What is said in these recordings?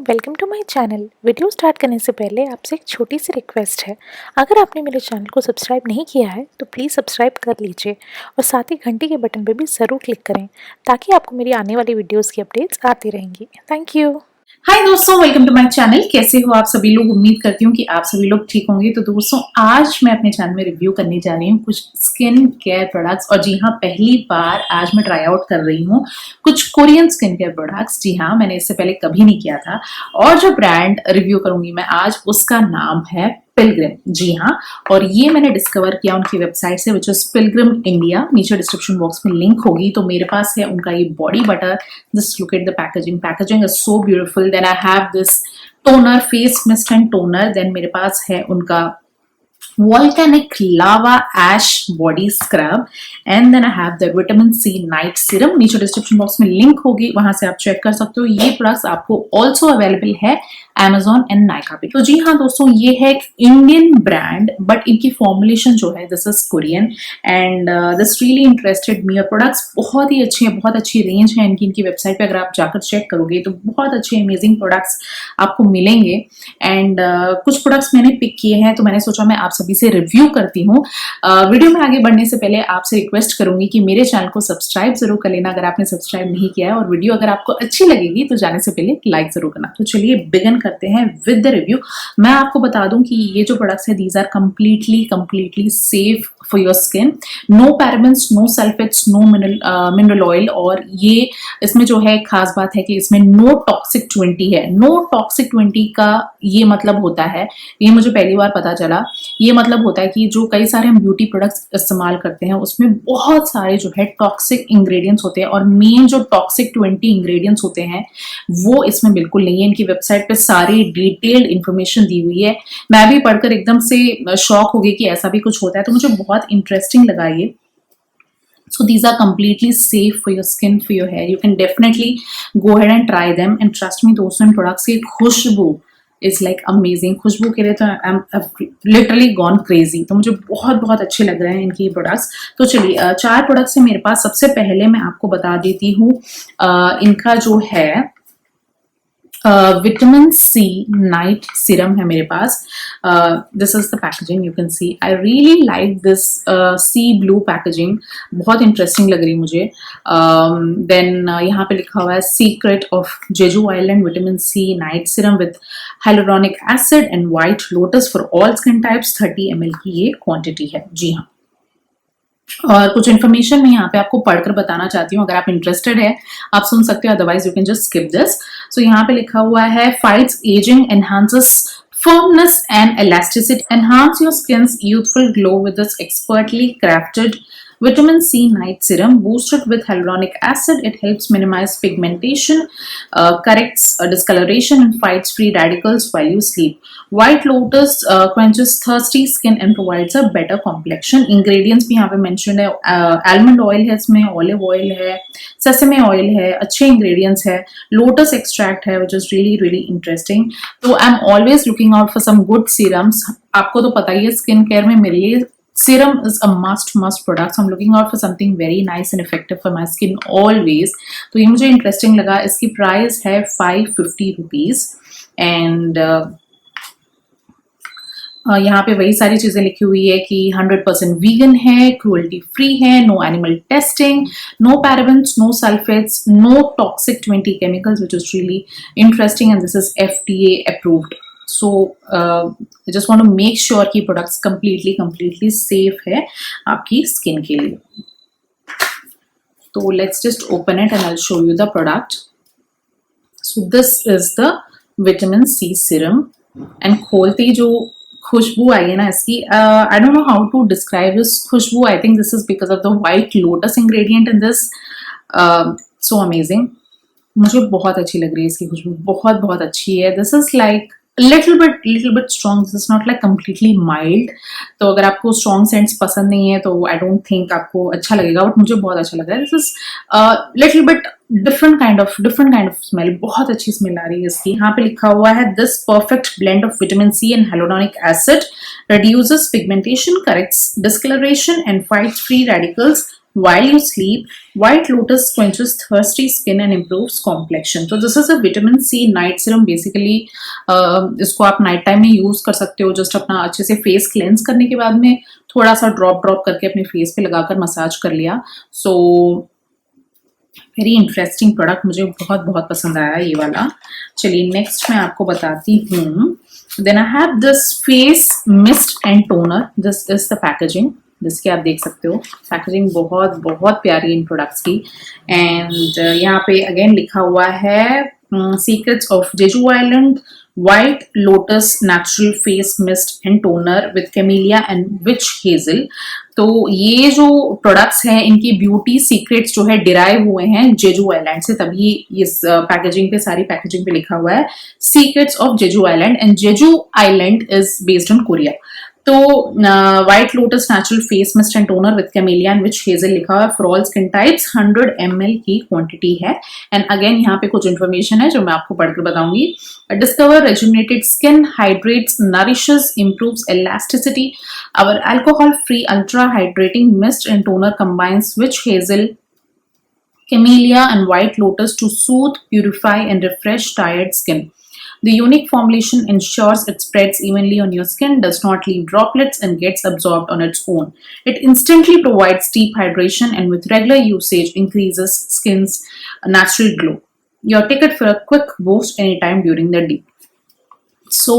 Welcome to my channel. Video start करने से पहले आपसे एक छोटी सी रिक्वेस्ट है। अगर आपने मेरे चैनल को सब्सक्राइब नहीं किया है तो प्लीज़ सब्सक्राइब कर लीजिए और साथ ही घंटी के बटन पर भी ज़रूर क्लिक करें ताकि आपको मेरी आने वाली वीडियोस की अपडेट्स आती रहेंगी। Thank you. हाय दोस्तों, वेलकम टू माय चैनल। कैसे हो आप सभी लोग? उम्मीद करती हूँ कि आप सभी लोग ठीक होंगे। तो दोस्तों, आज मैं अपने चैनल में रिव्यू करने जा रही हूँ कुछ स्किन केयर प्रोडक्ट्स। और जी हाँ, पहली बार आज मैं ट्राई आउट कर रही हूँ कुछ कोरियन स्किन केयर प्रोडक्ट्स। जी हाँ, मैंने इससे पहले कभी नहीं किया था। और जो ब्रांड रिव्यू करूंगी मैं आज, उसका नाम है पिलग्रिम। जी हाँ, और ये मैंने डिस्कवर किया उनकी वेबसाइट से, विच इज पिलग्रिम इंडिया। नीचे डिस्क्रिप्शन बॉक्स में लिंक होगी। तो मेरे पास है उनका ये body butter. Just look at the packaging. Packaging is so beautiful. Then I have this toner, face mist and toner. Then मेरे पास है उनका volcanic lava ash body scrub, and then I have the vitamin C night serum। नीचे description box में link होगी, वहां से आप चेक कर सकते हो। ये प्रोडक्ट्स आपको ऑल्सो अवेलेबल है Amazon एंड नाइका पे। तो जी हाँ दोस्तों, ये है एक इंडियन ब्रांड, बट इनकी फॉर्मुलेशन जो है this is Korean and this really interested me. और प्रोडक्ट्स बहुत ही अच्छे हैं, बहुत अच्छी रेंज है इनकी वेबसाइट पे। अगर आप जाकर चेक करोगे तो बहुत अच्छे अमेजिंग प्रोडक्ट्स आपको मिलेंगे। एंड कुछ प्रोडक्ट्स मैंने पिक किए हैं, तो मैंने सोचा मैं आप सभी से रिव्यू करती हूँ। वीडियो में आगे बढ़ने से पहले आपसे रिक्वेस्ट करूंगी कि मेरे चैनल को सब्सक्राइब जरूर कर लेना अगर आपने सब्सक्राइब नहीं किया है। और वीडियो अगर आपको अच्छी लगेगी तो जाने से पहले लाइक जरूर करना। तो चलिए बिगिन करते हैं विद द रिव्यू। मैं आपको बता दूं कि ये जो प्रोडक्ट्स है, these are completely safe for your skin. No parabens, no sulphates, no mineral oil. और ये इसमें जो है खास बात है कि इसमें नो टॉक्सिक 20 है। नो टॉक्सिक 20 का ये मतलब होता है, ये मुझे पहली बार पता चला। ये मतलब होता है कि जो कई सारे हम ब्यूटी प्रोडक्ट्स इस्तेमाल करते हैं उसमें बहुत सारे जो है टॉक्सिक इंग्रेडिएंट्स होते हैं, और मेन जो टॉक्सिक 20 इंग्रेडिएंट्स होते हैं वो इसमें बिल्कुल नहीं है। इनकी वेबसाइट पे सारी डिटेल्ड इंफॉर्मेशन दी हुई है। मैं भी पढ़कर एकदम से शॉक हो गई कि ऐसा भी कुछ होता है, तो मुझे बहुत इंटरेस्टिंग लगा ये। So these are completely safe for your skin, for your hair. You can definitely go ahead and try them. And trust me दोस्तों, इन प्रोडक्ट्स की खुशबू इज लाइक अमेजिंग। खुशबू के लिए तो आई एम लिटरली गॉन क्रेजी। तो मुझे बहुत बहुत अच्छे लग रहे हैं इनकी प्रोडक्ट्स। तो चलिए, 4 प्रोडक्ट्स है मेरे पास। सबसे पहले मैं आपको बता देती हूँ इनका जो है विटामिन सी नाइट सीरम है मेरे पास। This is the packaging, you can see. I really like this sea blue packaging, बहुत इंटरेस्टिंग लग रही मुझे। देन यहाँ पे लिखा हुआ है secret of Jeju island vitamin C night serum with hyaluronic acid and white lotus for all skin types. 30 ml की ये क्वांटिटी है। जी हाँ, और कुछ इन्फॉर्मेशन मैं यहाँ पे आपको पढ़कर बताना चाहती हूँ। अगर आप इंटरेस्टेड है आप सुन सकते हो, otherwise you can just skip this. So यहाँ पे लिखा हुआ है fights ageing, enhances firmness and elasticity, enhance your skin's youthful glow with this expertly crafted vitamin C night serum boosted with hyaluronic acid. It helps minimize pigmentation, corrects discoloration and fights free radicals while you sleep. White lotus quenches thirsty skin and provides a better complexion. Ingredients भी यहाँ पे mentioned है। almond oil है इसमें, olive oil है, sesame oil है, अच्छे ingredients है, lotus extract है, which is really interesting. तो I'm always looking out for some good serums. आपको तो पता ही है स्किन केयर में मेरे लिए serum is a must product. So I'm looking out for something very nice and effective for my skin always. तो ये मुझे इंटरेस्टिंग लगा। इसकी प्राइस है 550 रुपीज। एंड यहाँ पे वही सारी चीजें लिखी हुई है कि 100% वीगन है, क्रूअल्टी फ्री है, no animal testing, no parabens, no sulphates, no toxic 20 chemicals, which is really interesting and this is FDA approved. So I just want to make sure कि प्रोडक्ट्स कंप्लीटली सेफ है आपकी skin के लिए। तो let's just open it and I will show you the product. So this is the vitamin C serum. And खोलते ही जो खुशबू आई है ना इसकी, I don't know how to describe this खुशबू। I think this is because of the white lotus ingredient in this. So amazing, मुझे बहुत अच्छी लग रही है इसकी खुशबू, बहुत अच्छी है। This is like little bit strong. This is not like completely mild. तो अगर आपको strong scents पसंद नहीं है तो I don't think आपको अच्छा लगेगा, बट मुझे बहुत अच्छा लग रहा है। This is little bit different kind of smell. बहुत अच्छी स्मेल आ रही है इसकी। यहाँ पे लिखा हुआ है this perfect blend of vitamin C and hyaluronic acid reduces pigmentation, corrects discoloration and fights free radicals while you sleep. White lotus quenches thirsty skin and improves complexion. तो this is a vitamin C night serum basically. इसको आप night time में use कर सकते हो, just अपना अच्छे से फेस क्लेंस करने के बाद में थोड़ा सा ड्रॉप करके अपने फेस पे लगाकर मसाज कर लिया. सो वेरी इंटरेस्टिंग प्रोडक्ट, मुझे बहुत बहुत पसंद आया ये वाला. चलिए नेक्स्ट मैं आपको बताती हूँ. Then I have this face mist and toner. This is the packaging, जिसके आप देख सकते हो. पैकेजिंग बहुत बहुत प्यारी इन प्रोडक्ट्स की. एंड यहाँ पे अगेन लिखा हुआ है secrets of Jeju island white lotus natural face mist and toner with camellia and witch hazel. तो ये जो प्रोडक्ट्स हैं इनकी ब्यूटी सीक्रेट्स जो है डिराइव हुए हैं जेजू आइलैंड से, तभी इस पैकेजिंग पे, सारी पैकेजिंग पे लिखा हुआ है secrets of Jeju island. And Jeju island is based in Korea. तो white lotus natural face mist and toner with camellia and witch hazel लिखा हुआ है for all skin types. 100 ml की क्वांटिटी है. एंड अगेन यहाँ पे कुछ information है जो मैं आपको पढ़कर बताऊंगी. Discover rejuvenated skin, hydrates, nourishes, improves elasticity. Our alcohol-free ultra hydrating mist and toner combines witch hazel, camellia, and white lotus to soothe, purify, and refresh tired skin. The unique formulation ensures it spreads evenly on your skin, does not leave droplets, and gets absorbed on its own. It instantly provides deep hydration and with regular usage increases skin's natural glow. Your ticket for a quick boost anytime during the day. So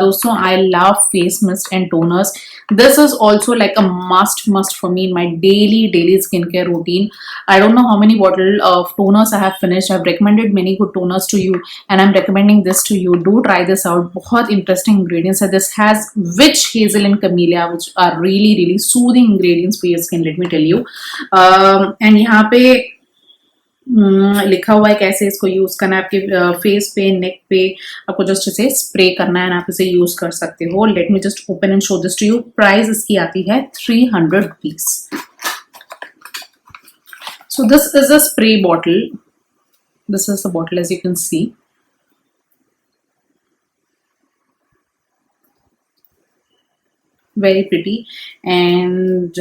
दोस्तों, I love face mist and toners. This is also like a must for me in my daily skincare routine. I don't know how many bottle of toners I have finished. I've recommended many good toners to you and I'm recommending this to you. Do try this out. बहुत interesting ingredients है. This has witch hazel and camellia, which are really soothing ingredients for your skin, let me tell you. And यहाँ पे लिखा हुआ है कैसे इसको use करना है. आपके फेस पे, नेक पे आपको जस्ट इसे स्प्रे करना है, आप इसे यूज कर सकते हो. Let me just open and show this to you. Price इसकी आती है 300 rupees. So this is a spray bottle. This is the bottle as you can see. Very pretty. And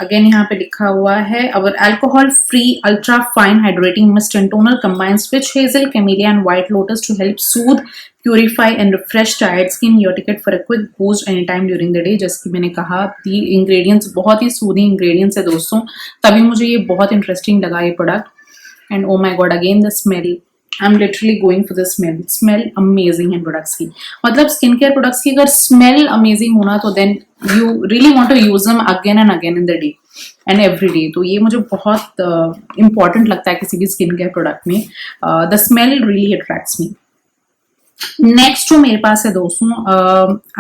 again यहाँ पे लिखा हुआ है our alcohol free ultra fine hydrating mist and toner combines witch hazel, camellia and white lotus to help soothe, purify and refresh tired skin. Your ticket for a quick boost any time during the day. जैसे कि मैंने कहा, दी ingredients बहुत ही soothing ingredients है दोस्तों, तभी मुझे ये बहुत इंटरेस्टिंग लगा ये product. And oh my God, again the smell. I am literally going for the smell. Smell amazing है प्रोडक्ट्स की. मतलब स्किन केयर प्रोडक्ट्स की अगर स्मेल अमेजिंग होना तो then you really want to use them again and again in the day and every day. तो ये मुझे बहुत इंपॉर्टेंट लगता है किसी भी स्किन केयर प्रोडक्ट में. The smell really attracts me. Next जो मेरे पास है दोस्तों,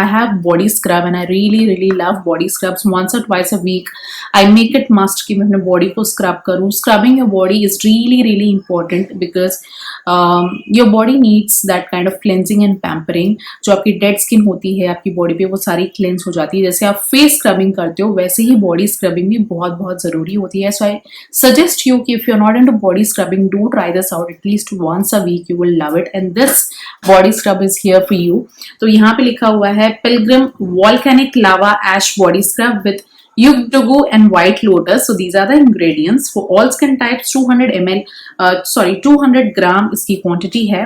I have body scrub and I really love body scrubs. Once or twice a week I make it must कि मैं अपने बॉडी को स्क्रब करूँ. Scrubbing your body is really important because your body needs that kind of cleansing and pampering. जो आपकी dead skin होती है आपकी बॉडी पे, वो सारी क्लेंस हो जाती है. जैसे आप फेस स्क्रबिंग करते हो वैसे ही बॉडी स्क्रबिंग भी बहुत जरूरी होती है. सो आई सजेस्ट यू कि if you are not into body scrubbing, do try this out at least once a week. You will love it and this body scrub is here for you. तो यहाँ पे लिखा हुआ है Pilgrim volcanic lava ash body scrub with Yugdugu and white lotus. So these are the ingredients for all skin types. 200 ml, 200 ग्राम इसकी quantity है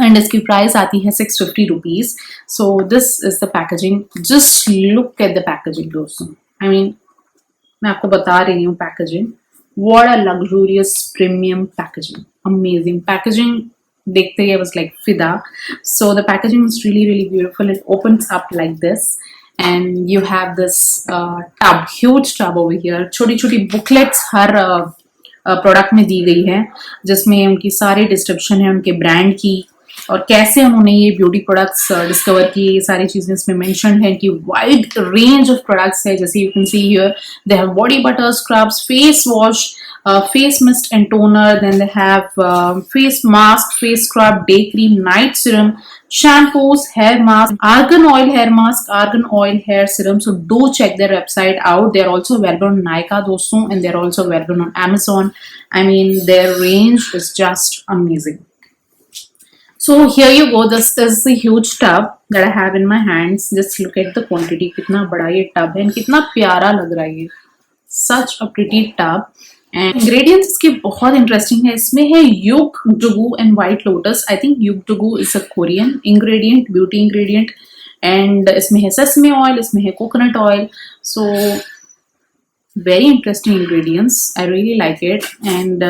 and इसकी price आती है 650 rupees. So this is the packaging. Just look at the packaging दोस्तों. I mean, मैं आपको बता रही हूँ packaging. What a luxurious premium packaging. Amazing packaging. देखते ही I was like फिदा. So the packaging is really beautiful. It opens up like this. And you have this tub, huge tub over here. छोटी booklets हर product में दी गई है जिसमें उनकी सारी description है उनके ब्रांड की और कैसे उन्होंने ये ब्यूटी प्रोडक्ट्स डिस्कवर की. ये सारी चीजें इसमें मेंशन है कि वाइड रेंज ऑफ प्रोडक्ट्स है. जैसे you can see here they have body butter scrubs, face wash, face mist and toner. Then they have face mask, face scrub, day cream, night serum, shampoos, hair mask, argan oil hair mask, argan oil hair serum. So do check their website out. They are also available on Nykaa doston, and they are also available on Amazon. I mean, their range is just amazing. So here you go. This is the huge tub that I have in my hands. Just look at the quantity. कितना बड़ा ये tub है and कितना प्यारा लग रहा है ये. Such a pretty tub. And ingredients इसके बहुत इंटरेस्टिंग है। इसमें है युग डुगू and white lotus. I think युग डुगू is a Korean ingredient, beauty ingredient. And इसमें है सेसमे ऑयल, इसमें है coconut oil. So very interesting ingredients, I really like it. एंड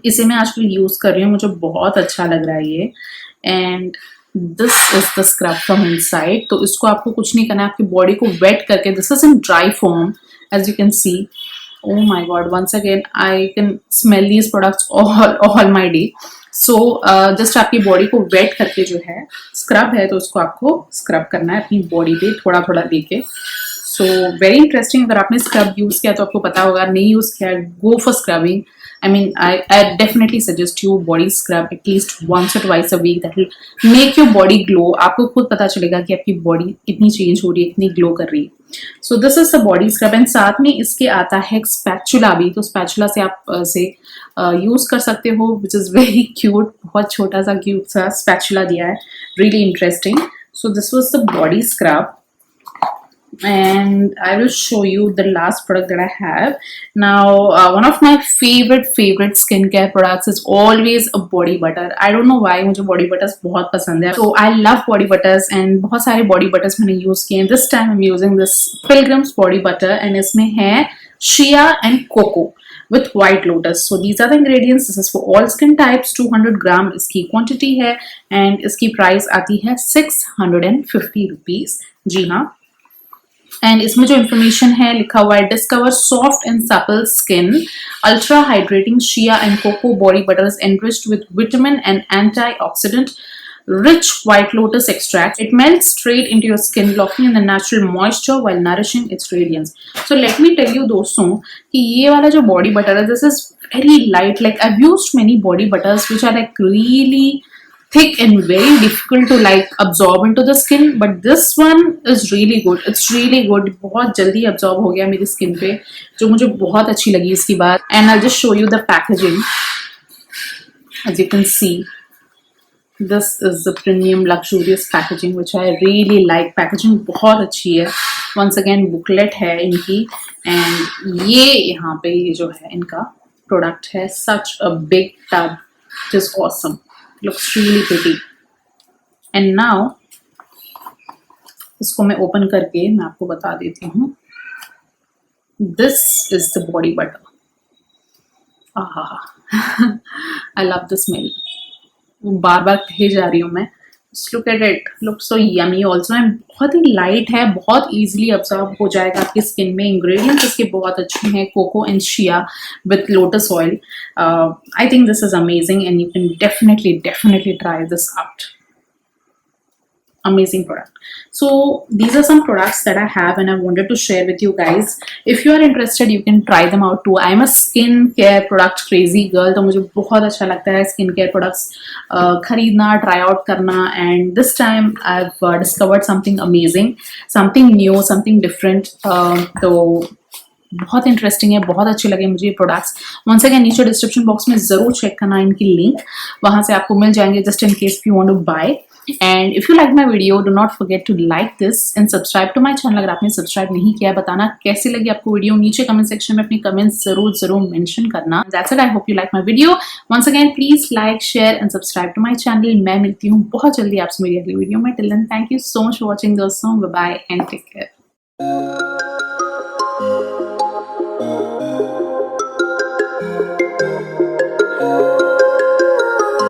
इसे मैं आजकल यूज कर रही हूँ, मुझे बहुत अच्छा लग रहा है ये। And this is the scrub from inside. तो इसको आपको कुछ नहीं करना है, आपकी बॉडी को वेट करके, this is in dry form as you can see. Oh my god, once again I can smell these products all my day. So just आपकी बॉडी को वेट करके जो है स्क्रब है, तो उसको आपको स्क्रब करना है अपनी बॉडी पे थोड़ा थोड़ा देके। सो वेरी इंटरेस्टिंग। अगर आपने स्क्रब यूज किया तो आपको पता होगा, नहीं यूज किया go for scrubbing. I mean, I definitely suggest you body scrub at least once or twice a week. That will make your body glow. आपको खुद पता चलेगा कि आपकी बॉडी कितनी चेंज हो रही है, कितनी ग्लो कर रही है। सो this is the body scrub. And साथ में इसके आता है एक स्पैचुला भी। तो स्पैचुला से आप से यूज कर सकते हो, विच इज वेरी क्यूट। बहुत छोटा सा क्यूट सा स्पैचुला दिया है, really interesting. So this was the body scrub. And I will show you the last product that I have. Now, one of my favorite skincare products is always a body butter. I don't know why, मुझे body butters बहुत पसंद है. So I love body butters and बहुत सारे body butters मैंने use किए हैं. This time I'm using this Pilgrim's body butter and इसमें है shea and cocoa with white lotus. So these are the ingredients. This is for all skin types. 200 ग्राम इसकी quantity है and इसकी price आती है 650 rupees. जी हाँ। एंड इसमें जो इन्फॉर्मेशन है लिखा हुआ है, discover soft and supple skin, ultra hydrating shea and cocoa body butters enriched with vitamin and antioxidant rich white lotus extract. It melts straight into your skin, locking in the natural moisture while nourishing its radiance. So let me tell you दोस्तों कि ये वाला जो body butter है, this is very light. Like I've used many body butters which are like really thick and very difficult to like absorb into the skin, but this one is really good. It's really good. बहुत जल्दी absorb हो गया मेरी skin पे, जो मुझे बहुत अच्छी लगी इसकी बात. And I'll just show you the packaging. As you can see, this is the premium luxurious packaging which I really like. Packaging बहुत अच्छी है. Once again booklet है इनकी, and ये यहाँ पे ये जो है इनका product है, such a big tub, just awesome. Looks really pretty. And now इसको मैं ओपन करके मैं आपको बता देती हूँ. This is the body butter. I love the smell. बार बार कहे जा रही हूँ मैं. Just look at it. Looks so yummy also. And बहुत ही लाइट है, बहुत easily absorb हो जाएगा आपकी स्किन में. Ingredients इसके बहुत अच्छे हैं, cocoa and shea with lotus oil. I think this is amazing and you can definitely try this out. Amazing product. So these are some products that I have and I wanted to share with you guys. If you are interested, you can try them out too. I am a skincare product crazy girl, तो मुझे बहुत अच्छा लगता है skincare products खरीदना, try out करना. And this time I've discovered something amazing, something new, something different. तो बहुत इंटरेस्टिंग है, बहुत अच्छे लगे मुझे ये प्रोडक्ट्स. वंस अगेन नीचे डिस्क्रिप्शन बॉक्स में जरूर चेक करना इनकी लिंक, वहां से आपको मिल जाएंगे just in case you want to buy. And if you like my video, do not forget to like this and subscribe to my channel. अगर आपने सब्सक्राइब नहीं किया, बताना कैसी लगी आपको वीडियो. नीचे कमेंट सेक्शन में अपनी कमेंट्स जरूर मेंशन करना. That's it. I hope you like my video. Once again please like, share and subscribe to my channel. मैं मिलती हूँ बहुत जल्दी आपसे मेरी अगली वीडियो में. Till then thank you so much for watching दोस्तों. Bye bye and take care.